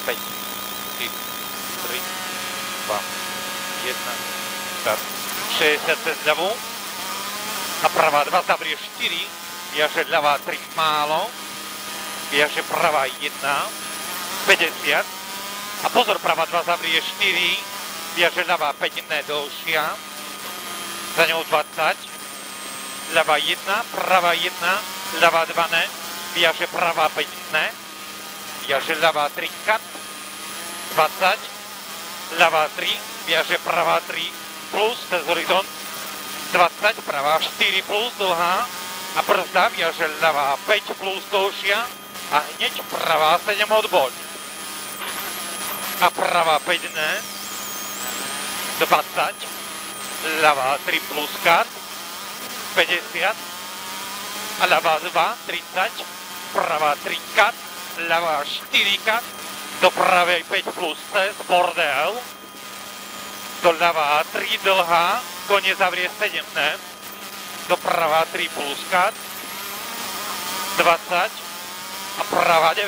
5, 4, 3, 2, 1, start. 60 cez ľavú. A pravá 2 zavrie 4, viaže ľavá 3 málo, viaže pravá 1, 50. A pozor, pravá 2 zavrie 4, viaže ľavá 5 nedlhšia, za ňou 20, ľavá 1, pravá 1, ľavá 2 ne, viaže pravá 5 ne, viaže ľavá 3 kat, 20, ľavá 3, viaže pravá 3 plus, cez horizont, 20, pravá 4 plus dlhá a brzda viaže ľavá 5 plus dlhšia a hneď pravá 7 odboď. A pravá 5 ne, 20, ľavá 3 plus kat, 50 a ľavá 2, 30, pravá 3 kat, ľavá 4 kat, do pravej 5 plus cez bordel, do ľavá 3 dlhá, konie zavrie 7 ne, doprava 3 plus kat, 20 a prava 9,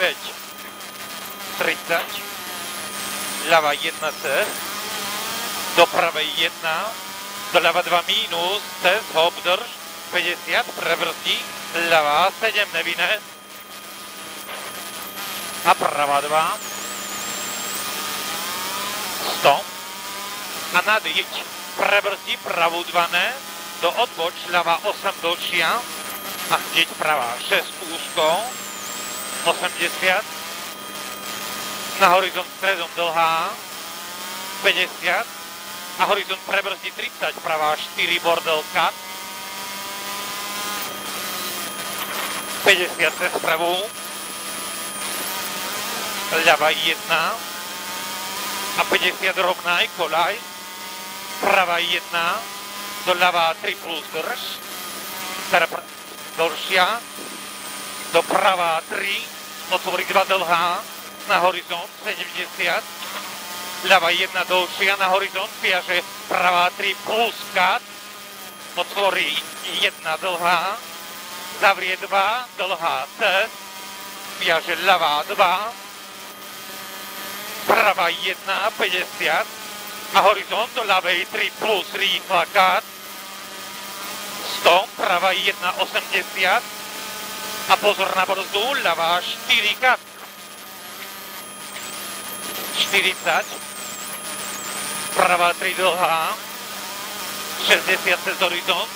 30, ľava 1 cez, doprava 1, doľava 2 mínus, cez, hop, drž, 50, prebrzdí, ľava 7 nevine, a prava 2, 100, a nadíď, prebrzdí pravú 2 ne, do odboč ľava 8 dlhšia a hneď pravá 6 úzko, 80, na horizont stredom dlhá, 50 a horizont prebrzdí 30, pravá 4 bordel kat, 50 cez pravú, ľava 1 a 50 rovnaj, kolaj, pravá 1, doľava 3 plus drž, teda dlhšia, doprava 3, otvorí 2 dlhá, na horizont 70, ľava 1 dlhšia, na horizont viaže pravá 3 plus kat, otvorí 1 dlhá, zavrie 2 dlhá cez, viaže ľavá 2, pravá 1, 50, a horizont do ľavej 3 plus rýchla kat, 100, pravá 1, 80 a pozor na brzdu, ľavá 4 kat, 40, pravá 3 dlhá, 60 cez horizont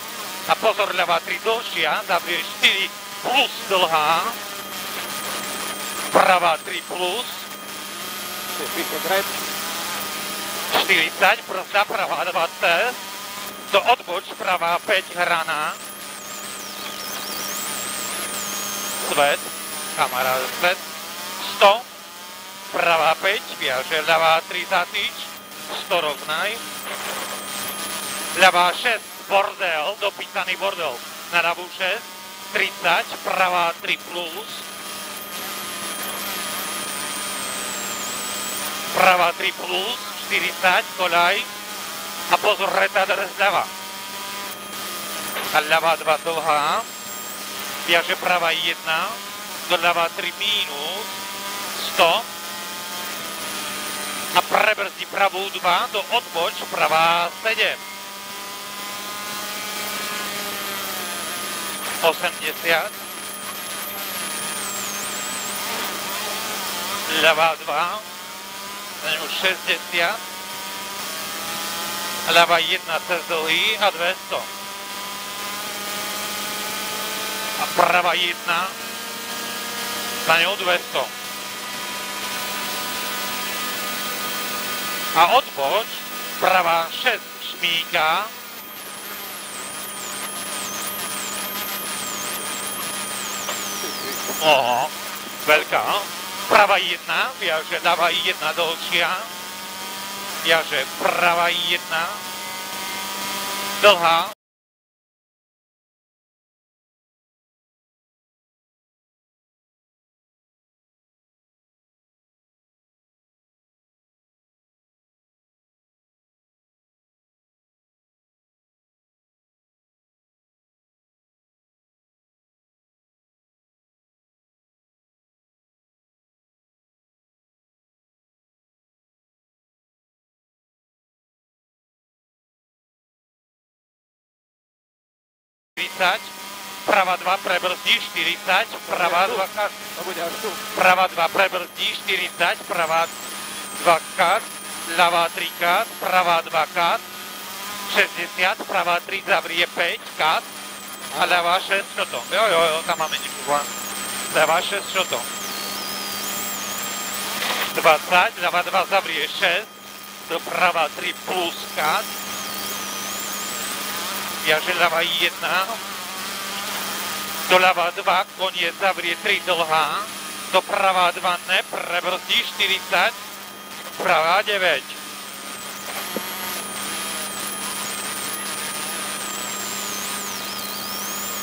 a pozor, ľavá 3 dlhšia, zavrie 4 plus dlhá, pravá 3 plus, 40, brzda, pravá 20, do odboč, pravá 5 hraná, svet, kamera svet, 100, pravá 5, viaže, ľavá 3 zatýč, 100 rovnaj, ľavá 6, bordel, dopísaný bordel, na ľavú 6, 30, pravá 3 plus, pravá 3 plus, 40, kolaj a pozor, retardr zľava. A ľava 2 dlhá, viaže pravá 1, doľava 3 mínus, 100 a prebrzdí pravú 2, do odboč, pravá 7. 80, ľava 2, na ňu 60, ľava 1 cez dlhý a 200. A prava 1, za ňou 200. A odboč, prava 6 šmíka, veľká, prava 1, viaže ľava 1 dlhšia, viaže prava 1, dlhá, 40, prava 2 prebrzdí, 40, prava 2 kat. To bude až tu. Prava 2 prebrzdí, 40, prava 2 kat, ľavá 3 kat, prava 2 kat, 60, prava 3 zavrie 5 kat a ľavá 6 šotom. Jo, tam máme nekúva. Ľavá 6 šotom. 20, ľavá 2 zavrie 6, doprava 3 plus kat, viaže ľavá 1, doľava 2, koniec zavrie 3 dlhá, doprava 2 ne, prebrzdí 40, prava 9.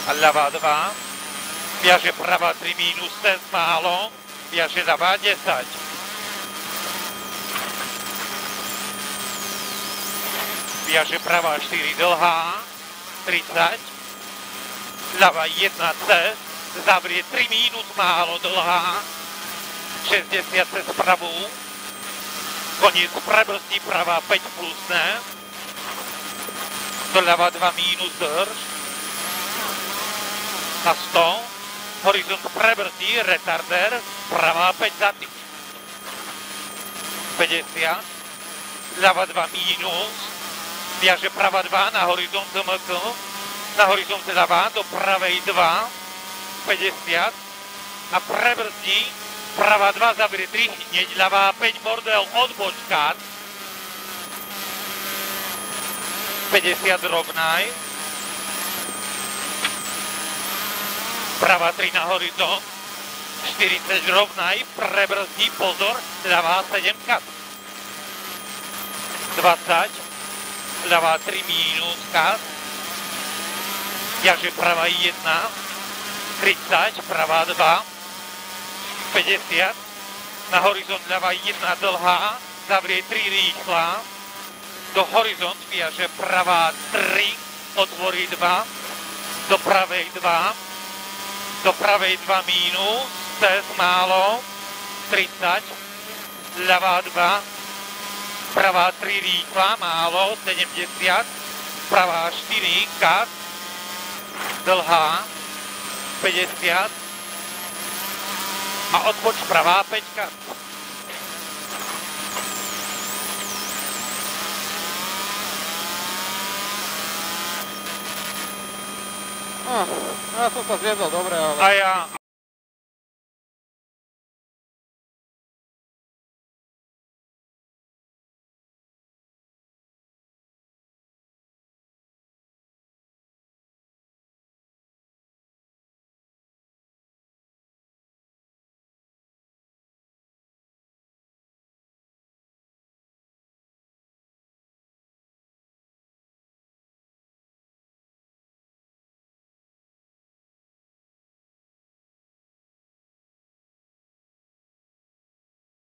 A ľavá 2, viaže prava 3 minus, cez málo, viaže ľavá 10. Viaže prava 4 dlhá, 30, ľava 1 cez, zavrie 3 minus málo dlhá, 60 cez pravú, koniec prebrzdí prava 5 plus ne, doľava 2 minus drž, na 100, horizont prebrzdí, retarder, prava 5 zatyč, 50, ľava 2 minus, viaže prava 2 na horizont MK, na horizont ľavá do pravej 2, 50 a prebrzdí, prava 2 zavrie 3 hneď, ľavá 5 bordel odbočkát, 50 rovnaj, prava 3 na horizont, 40 rovnaj, prebrzdí, pozor, ľavá 7 kat, 20, ľavá 3 minus kat, viaže prava 1, 30, prava 2, 50, na horizont ľavá 1 dlhá, zavrie 3 rýchla, do horizont viaže prava 3, otvorí 2, do pravej 2, do pravej 2 minus, cez málo, 30, ľavá 2, pravá 3 rýchla, málo, 70, pravá 4, kat, dlhá, 50 a odboč pravá 5 kat. Ja som sa zviezol dobre, ale... A ja...